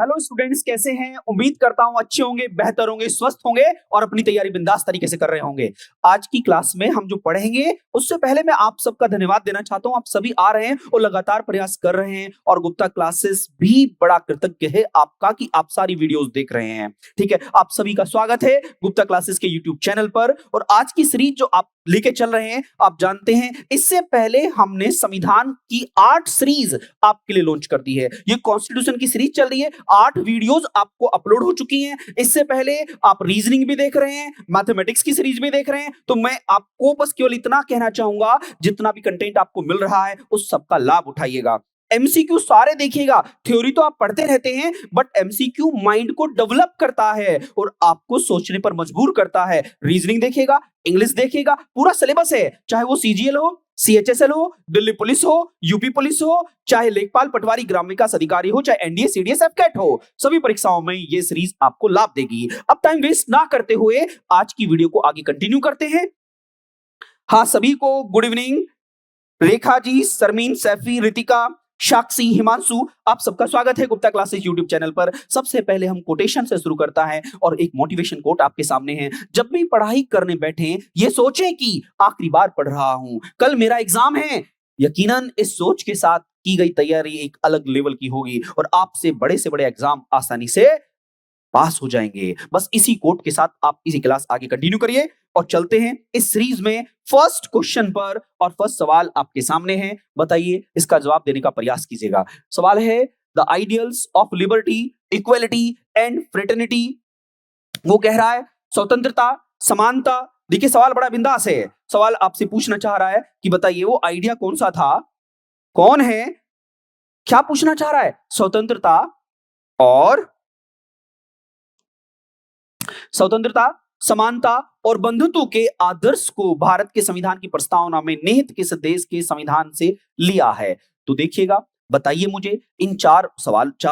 Hello students, कैसे हैं? उम्मीद करता हूं अच्छे होंगे, बेहतर होंगे, स्वस्थ होंगे और अपनी तैयारी बिंदास तरीके से कर रहे होंगे। आज की क्लास में हम जो पढ़ेंगे उससे पहले मैं आप सबका धन्यवाद देना चाहता हूं। आप सभी आ रहे हैं और लगातार प्रयास कर रहे हैं और गुप्ता क्लासेस भी बड़ा कृतज्ञ है आपका कि आप सारी वीडियोस देख रहे हैं। ठीक है, आप सभी का स्वागत है गुप्ता क्लासेस के यूट्यूब चैनल पर। और आज की सीरीज जो आप लेके चल रहे हैं, आप जानते हैं इससे पहले हमने संविधान की 8 सीरीज आपके लिए लॉन्च कर दी है। ये कॉन्स्टिट्यूशन की सीरीज चल रही है, 8 वीडियोस आपको अपलोड हो चुकी हैं। इससे पहले आप रीजनिंग भी देख रहे हैं, मैथमेटिक्स की सीरीज भी देख रहे हैं। तो मैं आपको बस केवल इतना कहना चाहूंगा, जितना भी कंटेंट आपको मिल रहा है उस सबका लाभ उठाइएगा। एमसीक्यू सारे देखिएगा। थ्योरी तो आप पढ़ते रहते हैं, बट एमसीक्यू माइंड को डेवलप करता है और आपको सोचने पर मजबूर करता है। रीजनिंग देखिएगा, इंग्लिश देखिएगा, पूरा सिलेबस है, चाहे वो सीजीएल हो, सीएचएसएल हो, दिल्ली पुलिस हो, यूपी पुलिस हो, चाहे लेखपाल पटवारी ग्राम विकास अधिकारी हो, चाहे एनडीए सीडीएस एफकेट हो, सभी परीक्षाओं में ये सीरीज आपको लाभ देगी। अब टाइम वेस्ट ना करते हुए आज की वीडियो को आगे कंटिन्यू करते हैं। हाँ, सभी को गुड इवनिंग। रेखा जी, सरमीन, सैफी, रितिका, साक्षी, हिमांशु, आप सबका स्वागत है गुप्ता क्लासेस यूट्यूब चैनल पर। सबसे पहले हम कोटेशन से शुरू करता है और एक मोटिवेशन कोट आपके सामने है। जब भी पढ़ाई करने बैठे ये सोचें कि आखिरी बार पढ़ रहा हूं, कल मेरा एग्जाम है। यकीनन इस सोच के साथ की गई तैयारी एक अलग लेवल की होगी और आपसे बड़े से बड़े एग्जाम आसानी से पास हो जाएंगे। बस इसी कोट के साथ आप इसी क्लास आगे कंटिन्यू करिए और चलते हैं इस सीरीज में फर्स्ट क्वेश्चन पर। और फर्स्ट सवाल आपके सामने है, बताइए, इसका जवाब देने का प्रयास कीजिएगा। सवाल है, the ideals of liberty, equality and fraternity. वो कह रहा है स्वतंत्रता, समानता। देखिए सवाल बड़ा बिंदास है। सवाल आपसे पूछना चाह रहा है कि बताइए वो आइडिया कौन सा था, कौन है, क्या पूछना चाह रहा है? स्वतंत्रता समानता और बंधुत्व के आदर्श को भारत के संविधान की प्रस्तावना में निहित किस देश के संविधान से लिया है? तो देखिएगा, बताइए मुझे, इन चार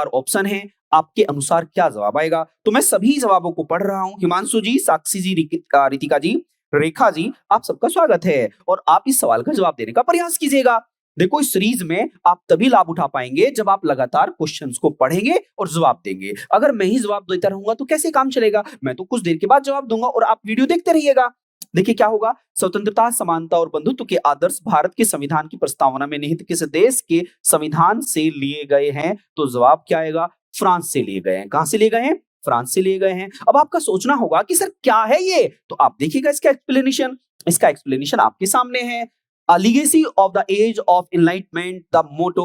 ऑप्शन हैं, आपके अनुसार क्या जवाब आएगा? तो मैं सभी जवाबों को पढ़ रहा हूं। हिमांशु जी, साक्षी जी, रितिका जी, रेखा जी, आप सबका स्वागत है और आप इस सवाल का जवाब देने का प्रयास कीजिएगा। देखो, इस सीरीज में आप तभी लाभ उठा पाएंगे जब आप लगातार क्वेश्चंस को पढ़ेंगे और जवाब देंगे। अगर मैं ही जवाब देता रहूंगा तो कैसे काम चलेगा? मैं तो कुछ देर के बाद जवाब दूंगा और आप वीडियो देखते रहिएगा। देखिए क्या होगा, स्वतंत्रता, समानता और बंधुत्व के आदर्श भारत के संविधान की प्रस्तावना में निहित किस देश के संविधान से लिए गए हैं? तो जवाब क्या आएगा? फ्रांस से लिए गए हैं। कहां से लिए गए हैं? फ्रांस से लिए गए हैं। अब आपका सोचना होगा कि सर क्या है ये, तो आप देखिएगा इसका एक्सप्लेनेशन। इसका एक्सप्लेनेशन आपके सामने है। A legacy of the age of enlightenment, the motto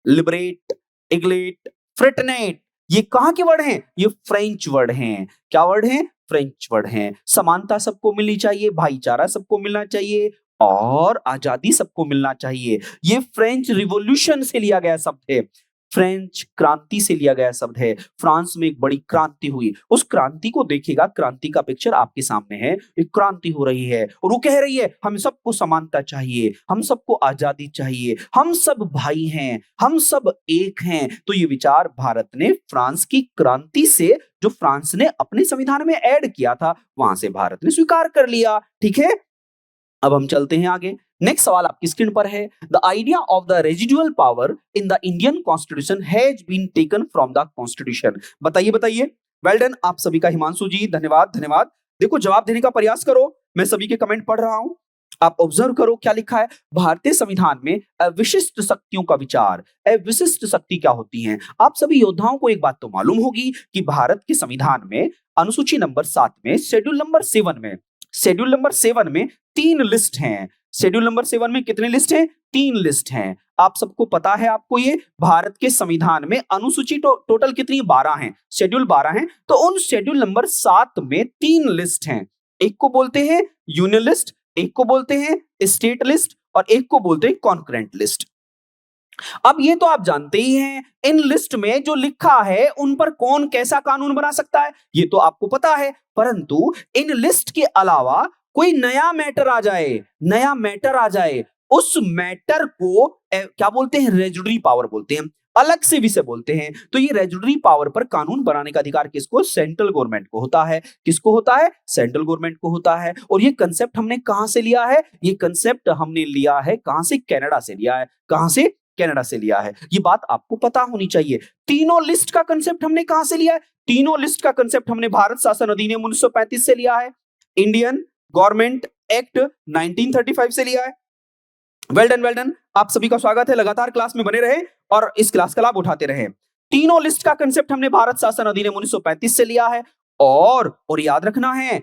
liberate, eglate, fraternate। ये कहां के वर्ड हैं? ये फ्रेंच वर्ड हैं। क्या वर्ड हैं? फ्रेंच वर्ड हैं। समानता सबको मिलनी चाहिए, भाईचारा सबको मिलना चाहिए और आजादी सबको मिलना चाहिए। ये फ्रेंच रिवॉल्यूशन से लिया गया शब्द है, फ्रेंच क्रांति से लिया गया शब्द है। फ्रांस में एक बड़ी क्रांति हुई, उस क्रांति को देखिएगा। क्रांति का पिक्चर आपके सामने है। एक क्रांति हो रही है और वो कह रही है हम सबको समानता चाहिए, हम सबको आजादी चाहिए, हम सब भाई हैं, हम सब एक हैं। तो ये विचार भारत ने फ्रांस की क्रांति से, जो फ्रांस ने अपने संविधान में ऐड किया था, वहां से भारत ने स्वीकार कर लिया। ठीक है, अब हम चलते हैं आगे। नेक्स्ट सवाल आपकी स्क्रीन पर है, the idea of the residual power in the Indian constitution has been taken from the constitution. बताइए बताइए। वेल डन आप सभी का, हिमांशु जी, धन्यवाद धन्यवाद। देखो, जवाब देने का प्रयास करो, मैं सभी के कमेंट पढ़ रहा हूं, आप ऑब्जर्व करो क्या लिखा है। भारतीय संविधान में अविशिष्ट शक्तियों का विचार। अविशिष्ट शक्ति क्या होती हैं? आप सभी योद्धाओं को एक बात तो मालूम होगी कि भारत के संविधान में अनुसूची नंबर 7 में शेड्यूल नंबर 7 में 3 लिस्ट हैं। शेड्यूल नंबर 7 में कितने लिस्ट हैं? 3 लिस्ट हैं। आप सबको पता है, आपको ये भारत के संविधान में अनुसूची टोटल कितनी? 12 हैं। शेड्यूल 12 हैं। तो उन शेड्यूल नंबर 7 में 3 लिस्ट हैं। एक को बोलते हैं यूनियन लिस्ट, एक को बोलते हैं स्टेट लिस्ट और एक को बोलते हैं कॉन्करेंट लिस्ट। अब ये तो आप जानते ही हैं, इन लिस्ट में जो लिखा है उन पर कौन कैसा कानून बना सकता है, ये तो आपको पता है। परंतु इन लिस्ट के अलावा कोई नया मैटर आ जाए, उस मैटर को क्या बोलते हैं? रेजुडरी पावर बोलते हैं, अलग से विषय बोलते हैं। तो ये रेजुडरी पावर पर कानून बनाने का अधिकार किसको? सेंट्रल गवर्नमेंट को होता है। किसको होता है? सेंट्रल गवर्नमेंट को होता है। और ये कंसेप्ट हमने कहां से लिया है? ये कंसेप्ट हमने लिया है कहां से? कनाडा से लिया है। कहां से? कनाडा से लिया है। ये बात आपको पता होनी चाहिए। तीनों लिस्ट का कंसेप्ट हमने कहां से लिया है? तीनों लिस्ट का कंसेप्ट हमने भारत शासन अधिनियम 1935 से लिया है, इंडियन गवर्नमेंट एक्ट 1935 से लिया है। Well done, well done. आप सभी का स्वागत है, लगातार क्लास में बने रहे और इस क्लास का लाभ उठाते रहे। तीनों लिस्ट का कंसेप्ट हमने भारत शासन अधिनियम 1935 से लिया है और याद रखना है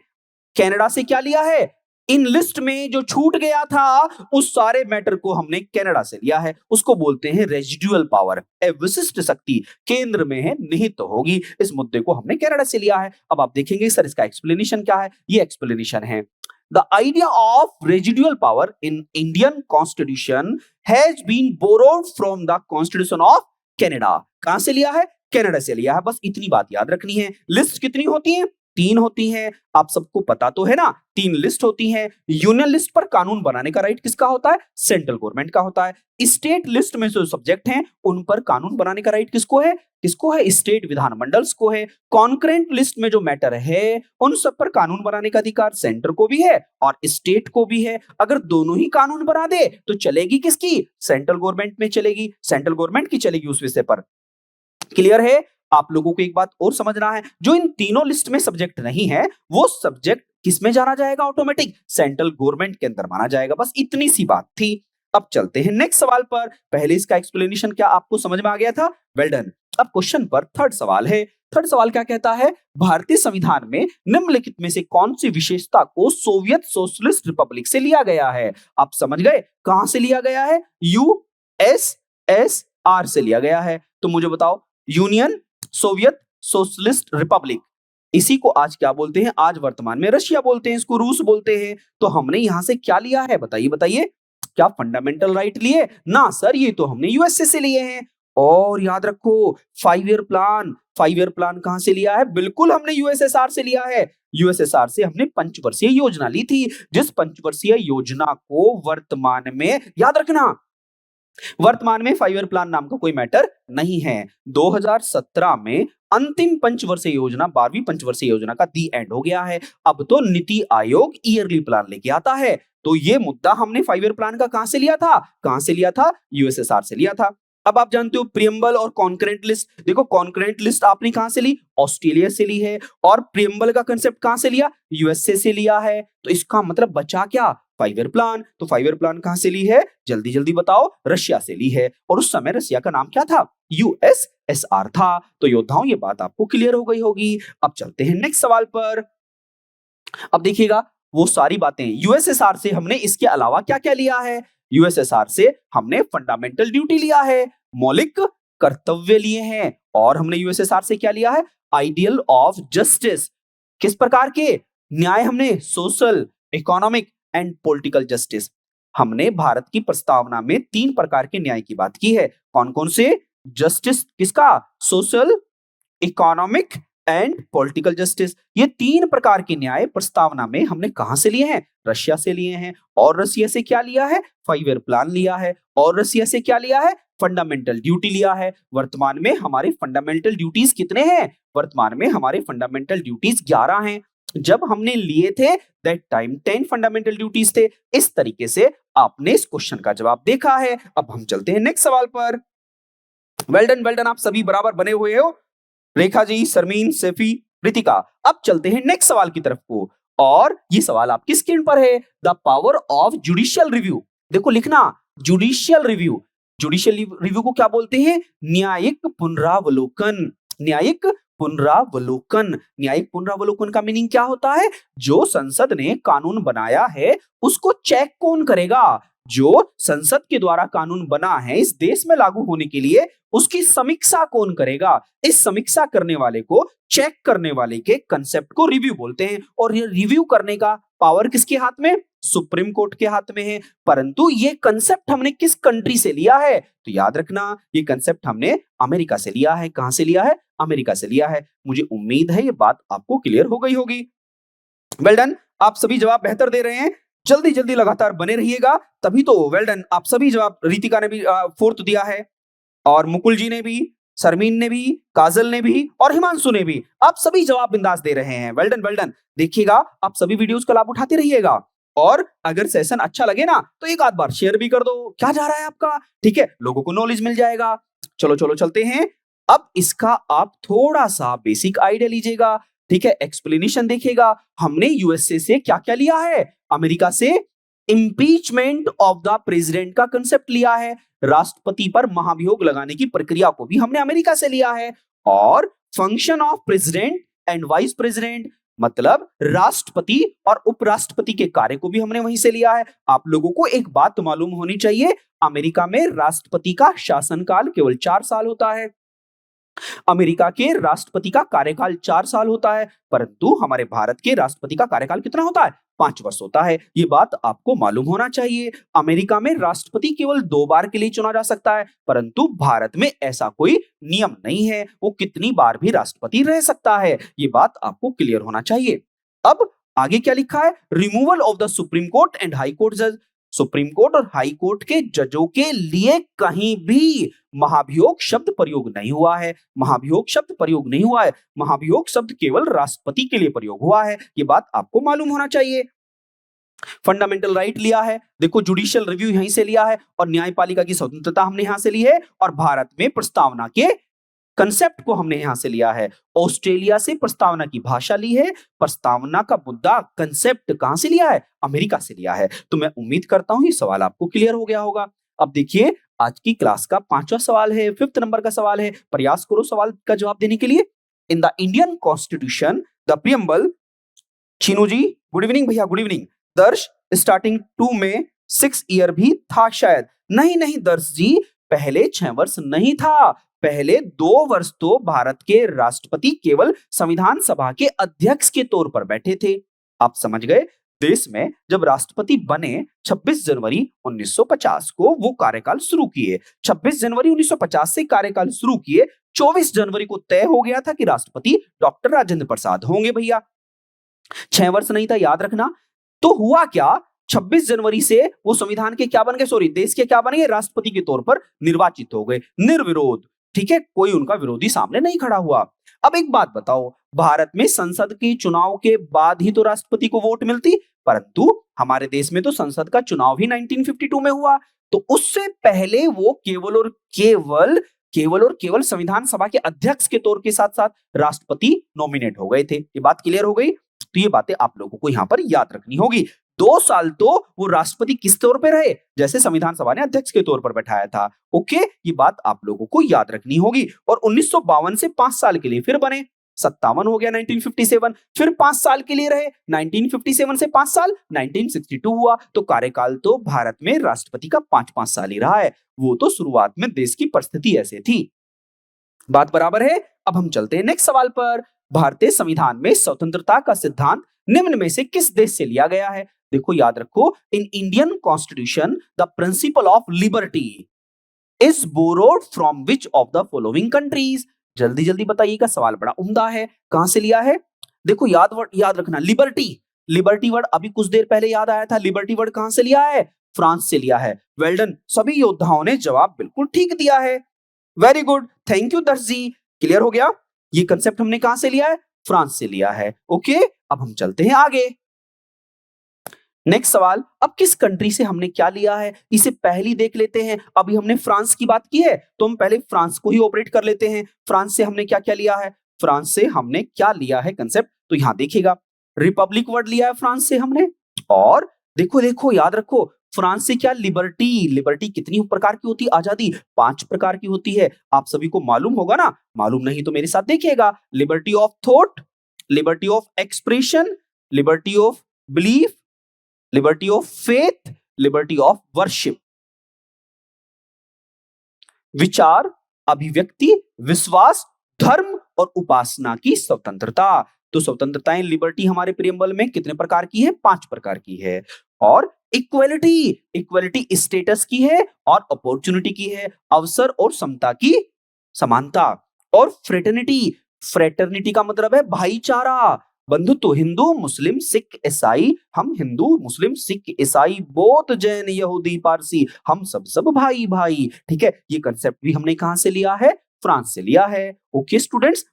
कनाडा से क्या लिया है? इन लिस्ट में जो छूट गया था उस सारे मैटर को हमने कनाडा से लिया है। उसको बोलते हैं रेजिडुअल पावर, विशिष्ट शक्ति केंद्र में है निहित होगी। इस मुद्दे को हमने कनाडा से लिया है। अब आप देखेंगे सर इसका एक्सप्लेनेशन क्या है। ये एक्सप्लेनेशन है, the idea of residual power in Indian constitution has been borrowed from the constitution of Canada. कहां से लिया है? कनाडा से लिया है। बस इतनी बात याद रखनी है। लिस्ट कितनी होती है? 3 होती हैं। आप सबको पता तो है ना, 3 लिस्ट होती हैं। यूनियन लिस्ट पर कानून बनाने का राइट किसका होता है? सेंट्रल गवर्नमेंट का होता है। स्टेट लिस्ट में जो सब्जेक्ट हैं उन पर कानून बनाने का राइट किसको है? किसको है? स्टेट विधानमंडल्स को है। कॉन्करेंट लिस्ट में जो मैटर है उन सब पर कानून बनाने का अधिकार सेंटर को भी है और स्टेट को भी है। अगर दोनों ही कानून बना दे तो चलेगी किसकी? सेंट्रल गवर्नमेंट में चलेगी, सेंट्रल गवर्नमेंट की चलेगी उस विषय पर। क्लियर है? आप लोगों को एक बात और समझना है, जो इन तीनों लिस्ट में सब्जेक्ट नहीं है वो सब्जेक्ट किस में जाना जाएगा? ऑटोमेटिक सेंट्रल गवर्नमेंट के अंदर माना जाएगा। बस इतनी सी बात थी। अब चलते हैं नेक्स्ट सवाल पर। पहले इसका एक्सप्लेनेशन क्या आपको समझ में आ गया था? Well done. अब क्वेश्चन पर थर्ड सवाल है। थर्ड सवाल क्या कहता है? भारतीय संविधान में निम्नलिखित में से कौन सी विशेषता को सोवियत सोशलिस्ट रिपब्लिक से लिया गया है? आप समझ गए कहां से लिया गया है? यूएसएसआर से लिया गया है। तो मुझे बताओ, यूनियन सोवियत सोशलिस्ट रिपब्लिक, इसी को आज क्या बोलते हैं? आज वर्तमान में रशिया बोलते हैं, इसको रूस बोलते हैं। तो हमने यहां से क्या लिया है? बताइए बताइए। क्या फंडामेंटल राइट लिए? ना सर, ये तो हमने यूएसए से लिए हैं। और याद रखो 5 ईयर प्लान, 5 ईयर प्लान कहां से लिया है? बिल्कुल हमने यूएसएसआर से लिया है। यूएसएसआर से हमने पंचवर्षीय योजना ली थी, जिस पंचवर्षीय योजना को वर्तमान में, याद रखना, वर्तमान में 5 ईयर प्लान नाम का कोई मैटर नहीं है। 2017 में अंतिम पंचवर्षीय योजना, 12वीं पंचवर्षीय योजना का दी एंड हो गया है। अब तो नीति आयोग ईयरली प्लान लेके आता है। तो ये मुद्दा हमने 5 ईयर प्लान का कहां से लिया था? कहां से लिया था? यूएसएसआर से लिया था। अब आप जानते हो प्रियम्बल और कॉन्करेंट लिस्ट। देखो कॉन्करेंट लिस्ट आपने कहां से ली? ऑस्ट्रेलिया से ली है। और प्रियम्बल का कंसेप्ट कहां से लिया? यूएसए से लिया है। तो इसका मतलब बचा क्या? 5 ईयर प्लान। तो 5 ईयर प्लान कहां से ली है? जल्दी जल्दी बताओ। रशिया से ली है। और उस समय रशिया का नाम क्या था? यूएसएसआर था। तो योद्धाओं ये बात आपको क्लियर हो गई होगी। अब चलते हैं नेक्स्ट सवाल पर। अब देखिएगा वो सारी बातें यूएसएसआर से हमने इसके अलावा क्या क्या लिया है? यूएसएसआर से हमने फंडामेंटल ड्यूटी लिया है, मौलिक कर्तव्य लिए हैं। और हमने यूएसएसआर से क्या लिया है? Ideal of justice. किस प्रकार के न्याय? हमने social, economic and political justice. हमने भारत की प्रस्तावना में 3 प्रकार के न्याय की बात की है। कौन कौन से? जस्टिस किसका? Social, economic and political justice. ये 3 प्रकार के न्याय प्रस्तावना में हमने कहां से लिए हैं? रशिया से लिए हैं। और रशिया से क्या लिया है? 5 ईयर प्लान लिया है। और रशिया से क्या लिया है? फंडामेंटल ड्यूटी लिया है। वर्तमान में हमारे फंडामेंटल ड्यूटीज कितने हैं? वर्तमान में हमारे फंडामेंटल ड्यूटीज 11 हैं। जब हमने लिए थे दैट टाइम 10 फंडामेंटल ड्यूटीज थे। इस तरीके से आपने इस क्वेश्चन का जवाब देखा है। अब हम चलते हैं नेक्स्ट सवाल पर। Well done, well done. आप सभी बराबर बने हुए हो, रेखा जी, सरमीन, सैफी, रितिका। अब चलते हैं नेक्स्ट सवाल की तरफ को। और ये सवाल आपकी स्क्रीन पर है। The power of judicial review. देखो लिखना, जुडिशियल रिव्यू। जुडिशियल रिव्यू को क्या बोलते हैं? न्यायिक पुनरावलोकन। न्यायिक पुनरावलोकन। न्यायिक पुनरावलोकन का मीनिंग क्या होता है? जो संसद ने कानून बनाया है उसको चेक कौन करेगा? जो संसद के द्वारा कानून बना है इस देश में लागू होने के लिए, उसकी समीक्षा कौन करेगा? इस समीक्षा करने वाले को, चेक करने वाले के कंसेप्ट को रिव्यू बोलते हैं। और ये रिव्यू करने का पावर किसके हाथ में? सुप्रीम कोर्ट के हाथ में है। परंतु ये कंसेप्ट हमने किस कंट्री से लिया है? तो याद रखना, ये कंसेप्ट हमने अमेरिका से लिया है। कहां से लिया है? अमेरिका से लिया है। मुझे उम्मीद है ये बात आपको क्लियर हो गई होगी। Well done. आप सभी जवाब बेहतर दे रहे हैं। जल्दी जल्दी लगातार बने रहिएगा, तभी तो। Well done. आप सभी जवाब, रितिका ने भी 4th दिया है, और मुकुल जी ने भी, सरमीन ने भी, काजल ने भी, और हिमांशु ने भी। आप सभी जवाब बिंदास दे रहे हैं। Well done, well done. देखिएगा आप सभी वीडियोस का लाभ उठाते रहिएगा। और अगर सेशन अच्छा लगे ना तो एक आध बार शेयर भी कर दो, क्या जा रहा है आपका, ठीक है, लोगों को नॉलेज मिल जाएगा। चलो चलो चलते हैं। अब इसका आप थोड़ा सा बेसिक आइडिया लीजिएगा, ठीक है, एक्सप्लेनेशन देखिएगा। हमने यूएसए से क्या क्या लिया है, अमेरिका से इम्पीचमेंट ऑफ द प्रेसिडेंट का कंसेप्ट लिया है, राष्ट्रपति पर महाभियोग लगाने की प्रक्रिया को भी हमने अमेरिका से लिया है, और function of president and vice president, मतलब राष्ट्रपति और उपराष्ट्रपति के कार्य को भी हमने वहीं से लिया है। आप लोगों को एक बात मालूम होनी चाहिए, अमेरिका में राष्ट्रपति का शासनकाल केवल 4 साल होता है, अमेरिका के राष्ट्रपति का कार्यकाल 4 साल होता है, परंतु हमारे भारत के राष्ट्रपति का कार्यकाल कितना होता है, 5 वर्ष होता है। ये बात आपको मालूम होना चाहिए। अमेरिका में राष्ट्रपति केवल 2 बार के लिए चुना जा सकता है, परंतु भारत में ऐसा कोई नियम नहीं है, वो कितनी बार भी राष्ट्रपति रह सकता है। ये बात आपको क्लियर होना चाहिए। अब आगे क्या लिखा है, removal of the supreme court and high court जज, सुप्रीम कोर्ट और हाई कोर्ट के जजों के लिए कहीं भी महाभियोग शब्द प्रयोग नहीं हुआ है, महाभियोग शब्द प्रयोग नहीं हुआ है, महाभियोग शब्द केवल राष्ट्रपति के लिए प्रयोग हुआ है। ये बात आपको मालूम होना चाहिए। फंडामेंटल राइट लिया है, देखो जुडिशियल रिव्यू यहीं से लिया है, और न्यायपालिका की स्वतंत्रता हमने यहां से ली है, और भारत में प्रस्तावना के कंसेप्ट को हमने यहां से लिया है। ऑस्ट्रेलिया से प्रस्तावना की भाषा ली है, प्रस्तावना का मुद्दा कंसेप्ट कहां से लिया है, अमेरिका से लिया है। तो मैं उम्मीद करता हूं ये सवाल आपको क्लियर हो गया होगा। अब देखिए आज की क्लास का 5वां सवाल है, 5th नंबर का सवाल है, प्रयास करो सवाल का जवाब देने के लिए। In the Indian constitution the preamble, Chinu ji good evening, भैया गुड इवनिंग, दर्श स्टार्टिंग 2 में 6 ईयर भी था शायद, नहीं नहीं दर्श जी, पहले 6 वर्ष नहीं था, पहले 2 वर्ष तो भारत के राष्ट्रपति केवल संविधान सभा के अध्यक्ष के तौर पर बैठे थे। आप समझ गए, देश में जब राष्ट्रपति बने 26 जनवरी 1950 को वो कार्यकाल शुरू किए, 26 जनवरी 1950 से कार्यकाल शुरू किए, 24 जनवरी को तय हो गया था कि राष्ट्रपति डॉक्टर राजेंद्र प्रसाद होंगे भैया। 6 वर्ष नहीं था, याद रखना। तो हुआ क्या, 26 जनवरी से वो संविधान के क्या बन गए, सॉरी देश के क्या बन गए, राष्ट्रपति के तौर पर निर्वाचित हो गए, निर्विरोध, ठीक है, कोई उनका विरोधी सामने नहीं खड़ा हुआ। अब एक बात बताओ, भारत में संसद के चुनाव के बाद ही तो राष्ट्रपति को वोट मिलती, परंतु हमारे देश में तो संसद का चुनाव भी 1952 में हुआ, तो उससे पहले वो केवल और केवल संविधान सभा के अध्यक्ष के तौर के साथ साथ राष्ट्रपति नॉमिनेट हो गए थे। ये बात क्लियर हो गई, तो ये बातें आप लोगों को यहां पर याद रखनी होगी। 2 साल तो वो राष्ट्रपति किस तौर पे रहे, जैसे संविधान सभा ने अध्यक्ष के तौर पर बैठाया था। ओके, ये बात आप लोगों को याद रखनी होगी। और 1952 से 5 साल के लिए फिर बने, 57 हो गया 1957, फिर 5 साल के लिए रहे, 1957 से 5 साल 1962 हुआ। तो कार्यकाल तो भारत में राष्ट्रपति का 5-5 साल ही रहा है, वो तो शुरुआत में देश की परिस्थिति ऐसे थी। बात बराबर है। अब हम चलते हैं नेक्स्ट सवाल पर। भारतीय संविधान में स्वतंत्रता का सिद्धांत निम्न में से किस देश से लिया गया है? देखो याद रखो, इन Indian constitution the principle of liberty is borrowed from which of the following countries? जल्दी जल्दी बताइएगा, सवाल बड़ा उम्दा है। कहां से लिया है? देखो याद रखना, लिबर्टी, लिबर्टी वर्ड अभी कुछ देर पहले याद आया था। लिबर्टी वर्ड कहां से लिया है? फ्रांस से लिया है। वेल डन, सभी योद्धाओं ने जवाब बिल्कुल ठीक दिया है। वेरी गुड, थैंक यू दर्श जी, क्लियर हो गया। ये कंसेप्ट हमने कहां से लिया है? फ्रांस से लिया है। ओके, अब हम चलते हैं आगे। नेक्स्ट सवाल, अब किस कंट्री से हमने क्या लिया है इसे पहले देख लेते हैं। अभी हमने फ्रांस की बात की है, तो हम पहले फ्रांस को ही ऑपरेट कर लेते हैं। फ्रांस से हमने क्या क्या लिया है? फ्रांस से हमने क्या लिया है कंसेप्ट, तो यहां देखिएगा, रिपब्लिक वर्ड लिया है फ्रांस से हमने। और देखो याद रखो, फ्रांस से क्या? लिबर्टी। लिबर्टी कितनी प्रकार की होती है? आजादी 5 प्रकार की होती है। आप सभी को मालूम होगा ना, मालूम नहीं तो मेरे साथ देखिएगा। Liberty of thought, liberty of expression, liberty of belief, liberty of faith, liberty of worship. विचार, अभिव्यक्ति, विश्वास, धर्म और उपासना की स्वतंत्रता। तो स्वतंत्रताएं लिबर्टी हमारे प्रियम्बल में कितने प्रकार की है? 5 प्रकार की है। और इक्वलिटी, इक्वलिटी स्टेटस की है और अपॉर्चुनिटी की है, अवसर और समता की समानता। और फ्रेटर्निटी, फ्रेटर्निटी का मतलब है भाईचारा, बंधुत्व, हिंदू मुस्लिम सिख ईसाई, हम हिंदू मुस्लिम सिख ईसाई बौद्ध जैन यहूदी पारसी, हम सब भाई भाई। ठीक है, ये कंसेप्ट भी हमने कहां से लिया है? फ्रांस से लिया है। ओके स्टूडेंट्स,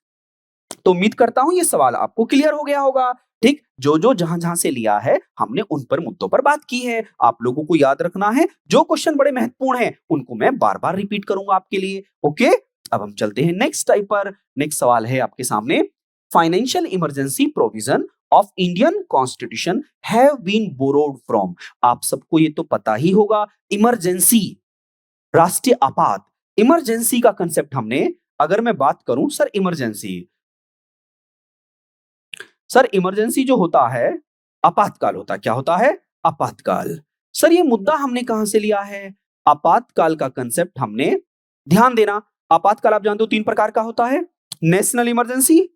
तो उम्मीद करता हूं ये सवाल आपको क्लियर हो गया होगा। ठीक, जो जो जहां जहां से लिया है हमने उन पर मुद्दों पर बात की है। आप लोगों को याद रखना है, जो क्वेश्चन बड़े महत्वपूर्ण हैं उनको मैं बार बार रिपीट करूंगा आपके लिए। ओके, अब हम चलते हैं नेक्स्ट टाइप पर। नेक्स्ट सवाल है आपके सामने, financial emergency provision of Indian constitution have been borrowed from. आप सबको ये तो पता ही होगा, इमरजेंसी, राष्ट्रीय आपात, इमरजेंसी का कंसेप्ट हमने, अगर मैं बात करूं सर इमरजेंसी, सर इमरजेंसी जो होता है आपातकाल होता है, क्या होता है? आपातकाल। सर ये मुद्दा हमने कहां से लिया है? आपातकाल का कंसेप्ट हमने, ध्यान देना, आपातकाल आप जानते हो तीन प्रकार का होता है, नेशनल इमरजेंसी,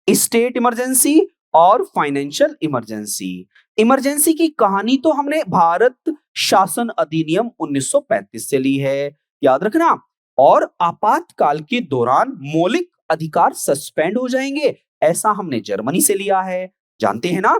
स्टेट इमरजेंसी और फाइनेंशियल इमरजेंसी। इमरजेंसी की कहानी तो हमने भारत शासन अधिनियम 1935 से ली है, याद रखना। और आपातकाल के दौरान मौलिक अधिकार सस्पेंड हो जाएंगे, ऐसा हमने जर्मनी से लिया है, जानते हैं ना।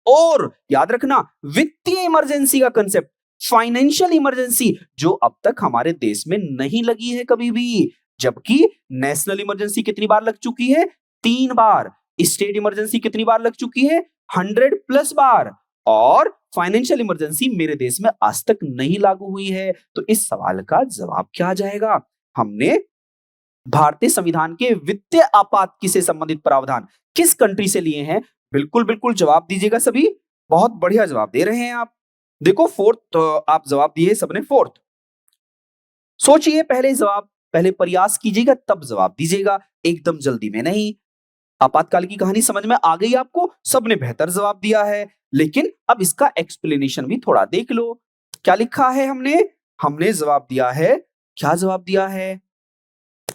और याद रखना, वित्तीय इमरजेंसी का कंसेप्ट, फाइनेंशियल इमरजेंसी, जो अब तक हमारे देश में नहीं लगी है कभी भी, जबकि नेशनल इमरजेंसी कितनी बार लग चुकी है? 3 बार। स्टेट इमरजेंसी कितनी बार लग चुकी है? 100+ बार। और फाइनेंशियल इमरजेंसी मेरे देश में आज तक नहीं लागू हुई है। तो इस सवाल का जवाब क्या आ जाएगा? हमने भारतीय संविधान के वित्तीय आपात से संबंधित प्रावधान किस कंट्री से लिए हैं? बिल्कुल बिल्कुल जवाब दीजिएगा सभी, बहुत बढ़िया जवाब दे रहे हैं आप। देखो फोर्थ, आप जवाब दिए सबने फोर्थ। सोचिए पहले जवाब, पहले प्रयास कीजिएगा तब जवाब दीजिएगा, एकदम जल्दी में नहीं। आपातकाल की कहानी समझ में आ गई आपको, सबने बेहतर जवाब दिया है, लेकिन अब इसका एक्सप्लेनेशन भी थोड़ा देख लो। क्या लिखा है हमने? हमने जवाब दिया है, क्या जवाब दिया है?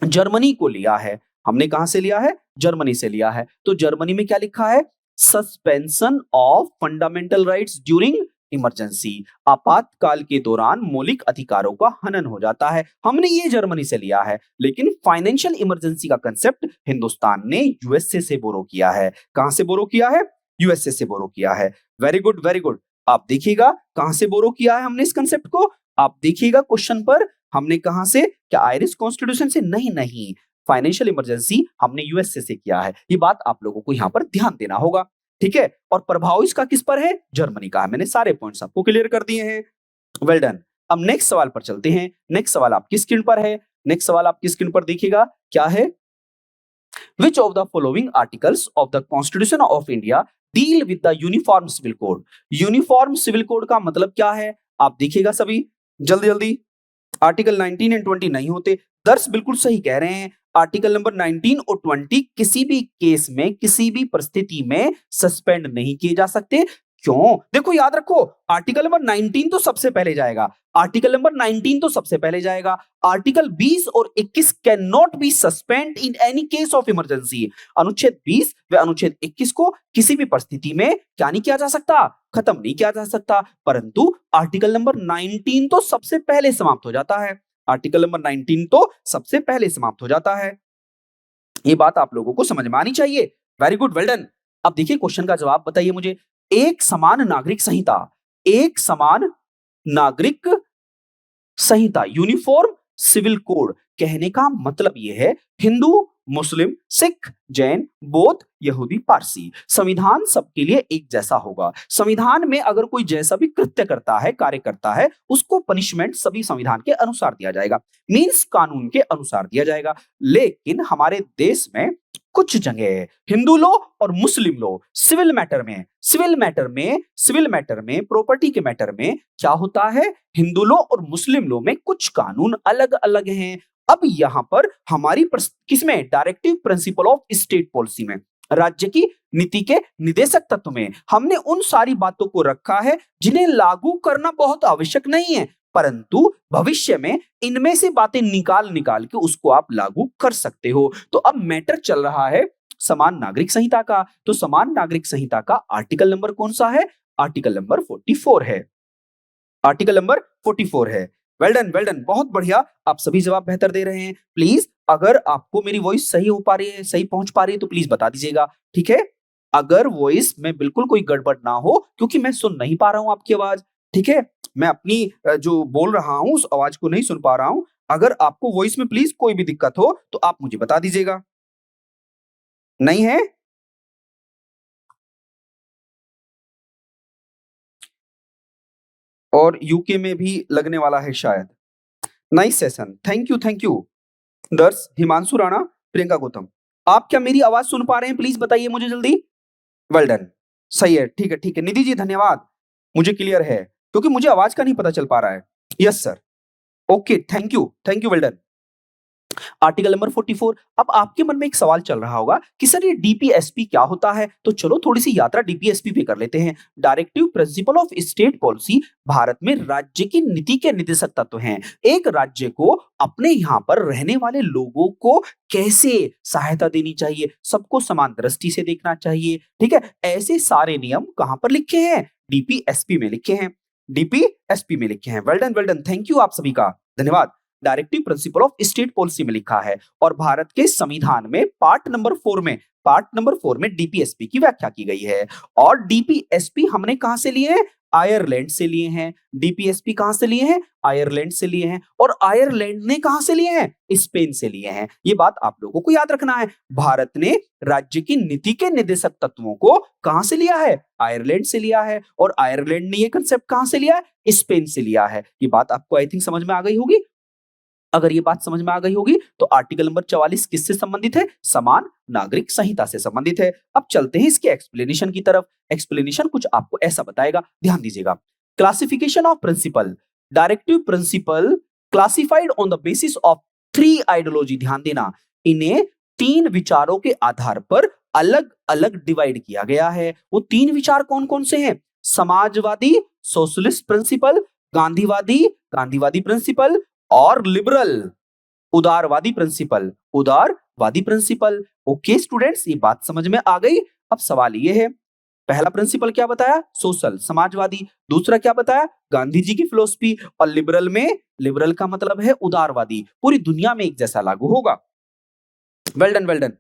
जर्मनी को लिया है। हमने कहां से लिया है? जर्मनी से लिया है। तो जर्मनी में क्या लिखा है? Suspension of fundamental rights during emergency, आपातकाल के दौरान मौलिक अधिकारों का हनन हो जाता है। हमने ये जर्मनी से लिया है, लेकिन फाइनेंशियल इमरजेंसी का कंसेप्ट हिंदुस्तान ने यूएसए से बोरो किया है। कहां से बोरो किया है? यूएसए से बोरो किया है। Very good very good. आप देखिएगा कहां से बोरो किया है हमने इस कंसेप्ट को, आप देखिएगा क्वेश्चन पर, हमने कहां से, क्या आयरिश कॉन्स्टिट्यूशन से? नहीं नहीं, फाइनेंशियल इमरजेंसी हमने यूएसए से किया है। ये बात आप लोगों को यहां पर ध्यान देना होगा, ठीक है। और प्रभाव इसका किस पर है? जर्मनी का है। मैंने सारे पॉइंट्स आपको क्लियर कर दिए हैं, वेल डन। अब नेक्स्ट सवाल पर चलते हैं। नेक्स्ट सवाल आपकी स्क्रीन पर है, नेक्स्ट सवाल आपकी स्क्रीन पर देखिएगा, क्या है? Which of the following articles of the Constitution of India deal with the Uniform Civil Code? Uniform civil code का मतलब क्या है? आप देखिएगा सभी, जल्दी जल्दी। आर्टिकल 19 एंड 20 नहीं होते, दर्श बिल्कुल सही कह रहे हैं। आर्टिकल नंबर 19 और 20 किसी भी केस में, किसी भी परिस्थिति में सस्पेंड नहीं किए जा सकते। क्यों? देखो याद रखो, आर्टिकल नंबर 19 तो सबसे पहले जाएगा, आर्टिकल नंबर 19 तो सबसे पहले जाएगा। आर्टिकल 20 और 21 can not be suspend in any case of emergency. अनुच्छेद 20 व अनुच्छेद 21 को किसी भी परिस्थिति में क्या नहीं किया जा सकता? खत्म नहीं किया जा सकता। परंतु आर्टिकल नंबर 19 तो सबसे पहले समाप्त हो जाता है। आर्टिकल नंबर 19 तो सबसे पहले समाप्त हो जाता है। ये बात आप लोगों को समझ में आनी चाहिए। Very good, well done. अब देखिए क्वेश्चन का जवाब बताइए मुझे। एक समान नागरिक संहिता, एक समान नागरिक संहिता, यूनिफॉर्म सिविल कोड, कहने का मतलब यह है हिंदू, मुस्लिम, सिख, जैन, बौद्ध, यहूदी, पारसी, संविधान सबके लिए एक जैसा होगा। संविधान में अगर कोई जैसा भी कृत्य करता है, कार्य करता है, उसको पनिशमेंट सभी संविधान के अनुसार दिया जाएगा, मींस कानून के अनुसार दिया जाएगा। लेकिन हमारे देश में कुछ जगह हिंदू लॉ और मुस्लिम लॉ, सिविल मैटर में, सिविल मैटर में, प्रॉपर्टी के मैटर में क्या होता है? हिंदू लॉ और मुस्लिम लॉ में कुछ कानून अलग अलग हैं। अब यहां पर हमारी किसमें, directive principle of state policy में, राज्य की नीति के निदेशक तत्व में हमने उन सारी बातों को रखा है जिन्हें लागू करना बहुत आवश्यक नहीं है, परंतु भविष्य में इनमें से बातें निकाल निकाल के उसको आप लागू कर सकते हो। तो अब मैटर चल रहा है समान नागरिक संहिता का। तो समान नागरिक संहिता का आर्टिकल नंबर कौन सा है? आर्टिकल नंबर 44 है, आर्टिकल नंबर 44 है। वेल डन वेल डन, बहुत बढ़िया, आप सभी जवाब बेहतर दे रहे हैं। प्लीज अगर आपको मेरी वॉइस सही हो पा रही है, सही पहुंच पा रही है, तो प्लीज बता दीजिएगा, ठीक है। अगर वॉइस में बिल्कुल कोई गड़बड़ ना हो, क्योंकि मैं सुन नहीं पा रहा हूं आपकी आवाज, ठीक है, मैं अपनी जो बोल रहा हूं उस आवाज को नहीं सुन पा रहा हूं। अगर आपको वॉइस में प्लीज कोई भी दिक्कत हो तो आप मुझे बता दीजिएगा। नहीं है? और यूके में भी लगने वाला है शायद। नाइस सेशन, थैंक यू दर्श, हिमांशु राणा, प्रियंका गौतम। आप क्या मेरी आवाज सुन पा रहे हैं? प्लीज बताइए मुझे जल्दी। वेल डन, सही है, ठीक है निधि जी, धन्यवाद, मुझे क्लियर है क्योंकि मुझे आवाज का नहीं पता चल पा रहा है। Yes sir, okay, thank you, well done. Article number 44। अब आपके मन में एक सवाल चल रहा होगा कि सर ये डीपीएसपी क्या होता है, तो चलो थोड़ी सी यात्रा डीपीएसपी पे कर लेते हैं। Directive principle of state policy Bharat में राज्य की नीति के निर्देशक तत्व हैं। एक राज्य को अपने यहाँ पर रहने वाले लोगों को कैसे सहायता देनी चाहिए, सबको समान दृष्टि से देखना चाहिए, ठीक है, ऐसे सारे नियम कहां पर लिखे हैं? डीपीएसपी में लिखे हैं, डीपीएसपी में लिखे हैं। वेल डन, थैंक यू आप सभी का, धन्यवाद। Directive principle of state policy में लिखा है और भारत के संविधान में पार्ट नंबर 4 में डीपीएसपी की व्याख्या की गई है। और डीपीएसपी हमने कहां से लिए हैं? आयरलैंड से लिए हैं। डीपीएसपी कहां से लिए हैं? आयरलैंड से लिए हैं। और आयरलैंड ने कहां से लिए हैं? स्पेन से लिए हैं। ये बात आप लोगों को याद रखना है। भारत ने राज्य की नीति के निर्देशक तत्वों को कहां से लिया है? आयरलैंड से लिया है। और आयरलैंड ने ये कंसेप्ट कहां से लिया है? स्पेन से लिया है। ये बात आपको आई थिंक समझ में आ गई होगी। अगर ये बात समझ में आ गई होगी तो आर्टिकल नंबर 44 किससे संबंधित है? समान नागरिक संहिता से संबंधित है। अब चलते हैं इसके एक्सप्लेनेशन की तरफ। एक्सप्लेनेशन कुछ आपको ऐसा बताएगा, ध्यान दीजिएगा। Classification of principle, directive principle classified on the basis of 3 ideology, ध्यान देना, इन्हें 3 विचारों के आधार पर अलग अलग डिवाइड किया गया है। वो 3 विचार कौन कौन से हैं? समाजवादी, सोशलिस्ट प्रिंसिपल, गांधीवादी प्रिंसिपल, और लिबरल, उदारवादी प्रिंसिपल। ओके स्टूडेंट्स, ये बात समझ में आ गई। अब सवाल ये है, पहला प्रिंसिपल क्या बताया? सोशल, समाजवादी। दूसरा क्या बताया? गांधी जी की फिलोसफी। और लिबरल का मतलब है उदारवादी, पूरी दुनिया में एक जैसा लागू होगा। वेल डन,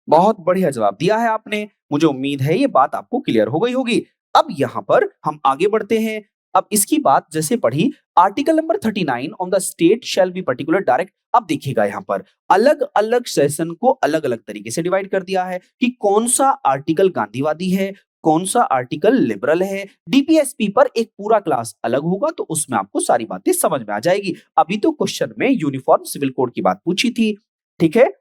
बहुत बढ़िया जवाब दिया है आपने। मुझे उम्मीद है ये बात आपको क्लियर हो गई होगी। अब यहां पर हम आगे बढ़ते हैं। अब इसकी बात जैसे पढ़ी, article number 39 on the state shall be particular direct. अब देखिएगा यहां पर अलग अलग सेशन को अलग अलग तरीके से डिवाइड कर दिया है कि कौन सा आर्टिकल गांधीवादी है, कौन सा आर्टिकल लिबरल है। डीपीएसपी पर एक पूरा क्लास अलग होगा तो उसमें आपको सारी बातें समझ में आ जाएगी। अभी तो क्वेश्चन में यूनिफॉर्म सिविल कोड की बात पूछी थी, ठीक है।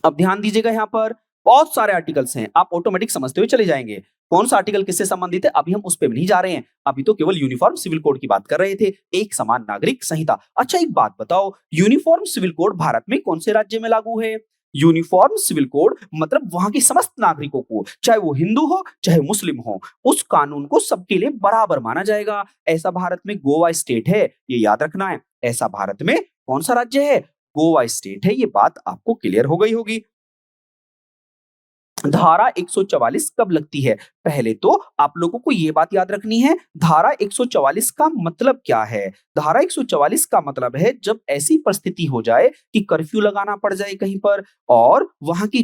अब ध्यान दीजिएगा, यहां पर बहुत सारे आर्टिकल्स हैं, आप ऑटोमेटिक समझते हुए चले जाएंगे कौन सा आर्टिकल किससे संबंधित है। अभी हम उस पे नहीं जा रहे हैं, अभी तो केवल यूनिफॉर्म सिविल कोड की बात कर रहे थे, एक समान नागरिक संहिता। अच्छा एक बात बताओ, यूनिफॉर्म सिविल कोड भारत में कौन से राज्य में लागू है? यूनिफॉर्म सिविल कोड मतलब वहां के समस्त नागरिकों को, चाहे वो हिंदू हो चाहे मुस्लिम हो, उस कानून को सबके लिए बराबर माना जाएगा। ऐसा भारत में गोवा स्टेट है, ये याद रखना है। ऐसा भारत में कौन सा राज्य है? गोवा स्टेट है। ये बात आपको क्लियर हो गई होगी। धारा 144 कब लगती है? पहले तो आप लोगों को यह बात याद रखनी है, धारा 144 का मतलब क्या है? धारा 144 का मतलब है जब ऐसी परिस्थिति हो जाए कि कर्फ्यू लगाना पड़ जाए कहीं पर और वहां की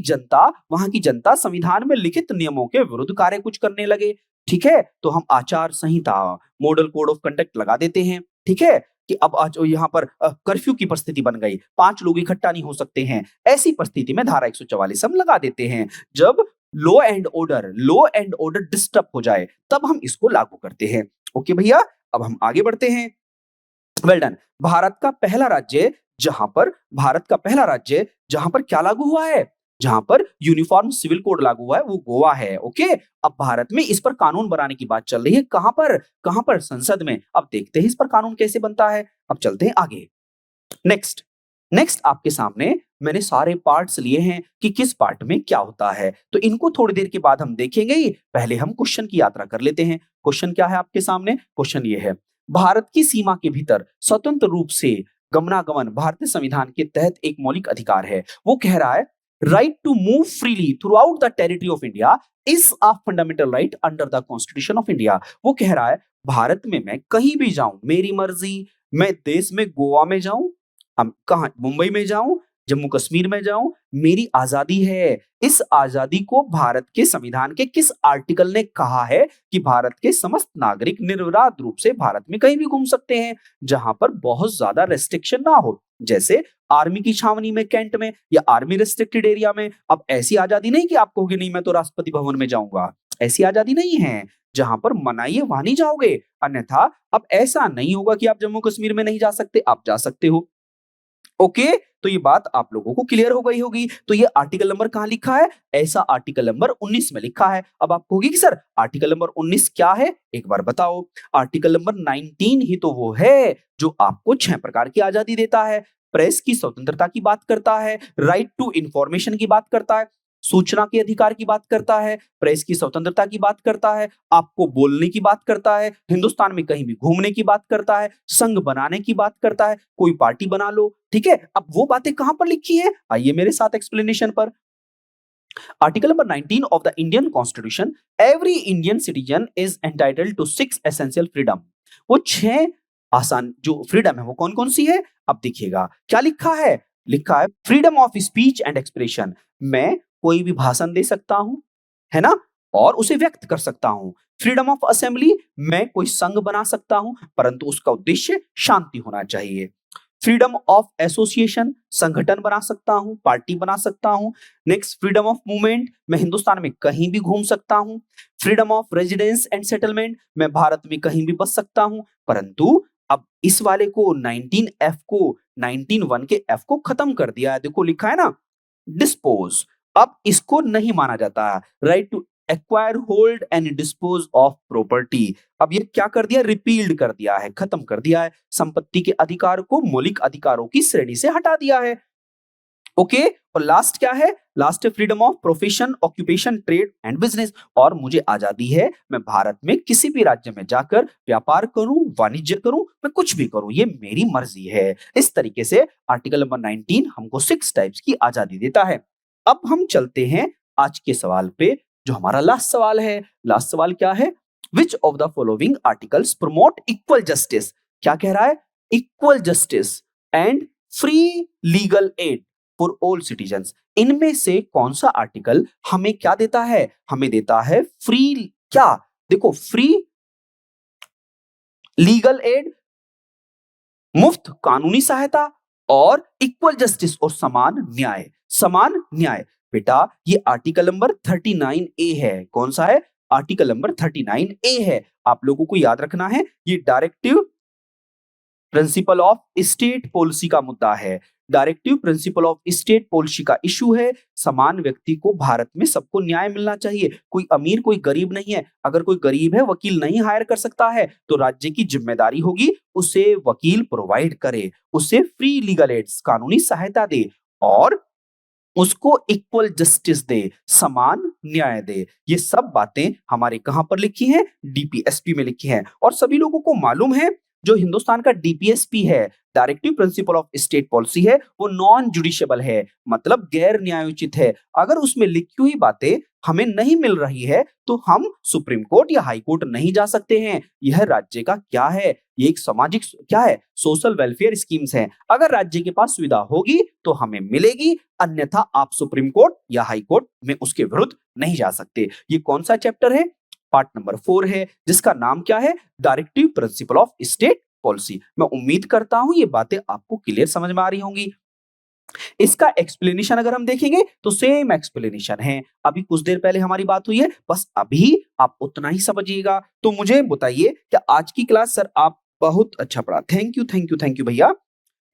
जनता संविधान में लिखित नियमों के विरुद्ध कार्य कुछ करने लगे, ठीक है, तो हम आचार संहिता, मॉडल कोड ऑफ कंडक्ट लगा देते हैं, ठीक है, कि अब आज यहाँ पर कर्फ्यू की परिस्थिति बन गई, 5 लोग इकट्ठा नहीं हो सकते हैं। ऐसी परिस्थिति में धारा 144 हम लगा देते हैं। जब लॉ एंड ऑर्डर डिस्टर्ब हो जाए तब हम इसको लागू करते हैं। ओके भैया, अब हम आगे बढ़ते हैं। Well done. भारत का पहला राज्य जहां पर क्या लागू हुआ है, जहां पर यूनिफॉर्म सिविल कोड लागू हुआ है, वो गोवा है। ओके, अब भारत में इस पर कानून बनाने की बात चल रही है, कहां पर? संसद में। अब देखते हैं इस पर कानून कैसे बनता है। अब चलते हैं आगे। नेक्स्ट आपके सामने मैंने सारे पार्ट्स लिए हैं कि किस पार्ट में क्या होता है, तो इनको थोड़ी देर के बाद हम देखेंगे ही। पहले हम क्वेश्चन की यात्रा कर लेते हैं। क्वेश्चन क्या है आपके सामने? क्वेश्चन ये है, भारत की सीमा के भीतर स्वतंत्र रूप से गमनागमन भारतीय संविधान के तहत एक मौलिक अधिकार है। वो कह रहा है, right to move freely throughout the territory of India is a fundamental right under the constitution of India. वो कह रहा है, भारत में मैं कहीं भी जाऊं, मेरी मर्जी, मैं देश में गोवा में जाऊं, हम कहा मुंबई में जाऊं, जम्मू कश्मीर में जाऊं, मेरी आजादी है। इस आजादी को भारत के संविधान के किस आर्टिकल ने कहा है कि भारत के समस्त नागरिक निर्विवाद रूप से भारत में कहीं भी घूम सकते हैं, जहां पर बहुत ज्यादा रेस्ट्रिक्शन ना हो, जैसे आर्मी की छावनी में, कैंट में, या आर्मी रेस्ट्रिक्टेड एरिया में। अब ऐसी आजादी नहीं कि आप कहोगे नहीं मैं तो राष्ट्रपति भवन में जाऊंगा, ऐसी आजादी नहीं है जहां पर मनाइए वहां नहीं जाओगे, अन्यथा अब ऐसा नहीं होगा कि आप जम्मू कश्मीर में नहीं जा सकते, आप जा सकते हो। ओके, तो ये बात आप लोगों को क्लियर हो गई होगी। तो ये आर्टिकल नंबर कहां लिखा है? ऐसा आर्टिकल नंबर 19 में लिखा है। अब आप कहोगे कि सर आर्टिकल नंबर 19 क्या है? एक बार बताओ। आर्टिकल नंबर 19 ही तो वो है जो आपको 6 प्रकार की आजादी देता है। प्रेस की स्वतंत्रता की बात करता है, राइट टू इंफॉर्मेशन की बात करता है, सूचना के अधिकार की बात करता है, प्रेस की स्वतंत्रता की बात करता है, आपको बोलने की बात करता है, हिंदुस्तान में कहीं भी घूमने की बात करता है, संघ बनाने की बात करता है, कोई पार्टी बना लो, ठीक है। अब वो बातें कहां पर लिखी है? आइए मेरे साथ एक्सप्लेनेशन पर। Article number 19 of the Indian constitution, every Indian citizen is entitled to 6 essential freedom. वो 6 आसान जो फ्रीडम है वो कौन कौन सी है? अब देखिएगा क्या लिखा है। लिखा है freedom of speech and expression. मैं कोई भी भाषण दे सकता हूं, है ना, और उसे व्यक्त कर सकता हूं। फ्रीडम ऑफ असेंबली, मैं कोई संघ बना सकता हूं परंतु उसका उद्देश्य शांति होना चाहिए। फ्रीडम ऑफ एसोसिएशन, संगठन बना सकता हूं, पार्टी बना सकता हूं। नेक्स्ट फ्रीडम ऑफ मूवमेंट, मैं हिंदुस्तान में कहीं भी घूम सकता हूं। Freedom of residence and settlement, मैं भारत में कहीं भी बस सकता हूं। परंतु अब इस वाले को 19F को 19(1) के F को खत्म कर दिया है। देखो लिखा है ना डिस्पोज। अब इसको नहीं माना जाता, right to acquire, hold and dispose of property. अब ये क्या कर दिया? रिपील्ड कर दिया है, खत्म कर दिया है। संपत्ति के अधिकार को मौलिक अधिकारों की श्रेणी से हटा दिया है। ओके, और लास्ट क्या है? लास्ट है freedom of profession, occupation, trade and business. और मुझे आजादी है, मैं भारत में किसी भी राज्य में जाकर व्यापार करूं, वाणिज्य करूं, मैं कुछ भी करूं, ये मेरी मर्जी है। इस तरीके से आर्टिकल नंबर 19 हमको 6 टाइप्स की आजादी देता है। अब हम चलते हैं आज के सवाल पे, जो हमारा लास्ट सवाल है। लास्ट सवाल क्या है? Which of the following articles promote equal justice? क्या कह रहा है? Equal justice and free legal aid for all citizens. इनमें से कौन सा आर्टिकल हमें क्या देता है? हमें देता है फ्री, क्या देखो, फ्री लीगल एड, मुफ्त कानूनी सहायता, और इक्वल जस्टिस और समान न्याय। समान न्याय बेटा, ये आर्टिकल नंबर 39A है। कौन सा है? आर्टिकल नंबर 39A है। आप लोगों को याद रखना है, ये directive principle of state policy का मुद्दा है। Directive principle of state policy का इशू है। समान व्यक्ति को भारत में सबको न्याय मिलना चाहिए। कोई अमीर कोई गरीब नहीं है। अगर कोई गरीब है, वकील नहीं हायर कर सकता है, तो राज्य की जिम्मेदारी होगी उसे वकील प्रोवाइड करे, उसे फ्री लीगल एड्स कानूनी सहायता दे, और उसको इक्वल जस्टिस दे, समान न्याय दे। ये सब बातें हमारे कहां पर लिखी हैं? डीपीएसपी में लिखी हैं। और सभी लोगों को मालूम है, जो हिंदुस्तान का डीपीएसपी है, directive principle of state policy है, वो नॉन जुडिशियबल है, मतलब गैर न्यायोचित है। अगर उसमें लिखी हुई बातें हमें नहीं मिल रही है, तो हम सुप्रीम कोर्ट या हाई कोर्ट नहीं जा सकते हैं। यह राज्य का क्या है? ये एक सामाजिक क्या है? सोशल वेलफेयर स्कीम्स हैं। अगर राज्य के पास सुविधा होगी तो हमें मिलेगी, अन्यथा आप सुप्रीम कोर्ट या हाई कोर्ट में उसके विरुद्ध नहीं जा सकते। ये कौन सा चैप्टर है? पार्ट नंबर 4 है, जिसका नाम क्या है? Directive principle of state policy. मैं उम्मीद करता हूं ये बातें आपको क्लियर समझ में आ रही होंगी। इसका एक्सप्लेनेशन अगर हम देखेंगे तो सेम एक्सप्लेनेशन है। अभी कुछ देर पहले हमारी बात हुई है, बस अभी आप उतना ही समझिएगा। तो मुझे बताइए कि आज की क्लास सर आप बहुत अच्छा पढ़ा। Thank you, thank you, thank you भैया।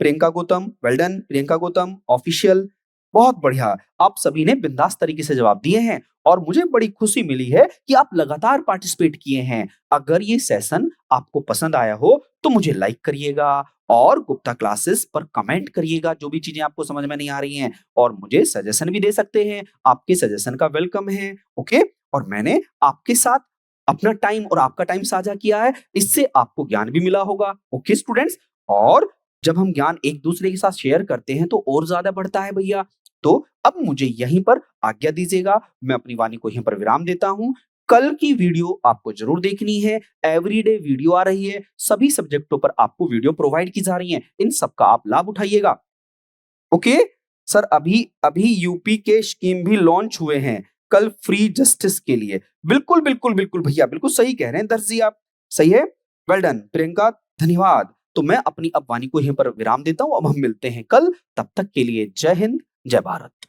Priyanka Gautam, well done. Priyanka Gautam official, बहुत बढ़िया। आप सभी ने बिंदास तरीके से जवाब दिए हैं, और मुझे बड़ी खुशी मिली है कि आप लगातार पार्टिसिपेट किए हैं। अगर ये सेशन आपको पसंद आया हो तो मुझे लाइक करिएगा, और गुप्ता क्लासेस पर कमेंट करिएगा जो भी चीजें आपको समझ में नहीं आ रही हैं, और मुझे सजेशन भी दे सकते हैं। आपके सजेशन का वेलकम है। ओके, और मैंने आपके साथ अपना टाइम और आपका टाइम साझा किया है, इससे आपको ज्ञान भी मिला होगा। ओके स्टूडेंट्स, और जब हम ज्ञान एक दूसरे के साथ शेयर करते हैं तो और ज्यादा बढ़ता है भैया। तो अब मुझे यहीं पर आज्ञा दीजिएगा, मैं अपनी वाणी को यहीं पर विराम देता हूं। कल की वीडियो आपको जरूर देखनी है। एवरीडे वीडियो आ रही है, सभी सब्जेक्टों पर आपको वीडियो प्रोवाइड की जा रही है, इन सबका आप लाभ उठाइएगा। ओके सर, अभी अभी यूपी के स्कीम भी लॉन्च हुए हैं कल फ्री जस्टिस के लिए। बिल्कुल बिल्कुल बिल्कुल भैया, बिल्कुल सही कह रहे हैं दर्श जी, आप सही है। वेल डन प्रियंका, धन्यवाद। तो मैं अपनी अब वाणी को यहीं पर विराम देता हूं। अब हम मिलते हैं कल, तब तक के लिए जय हिंद, जय भारत।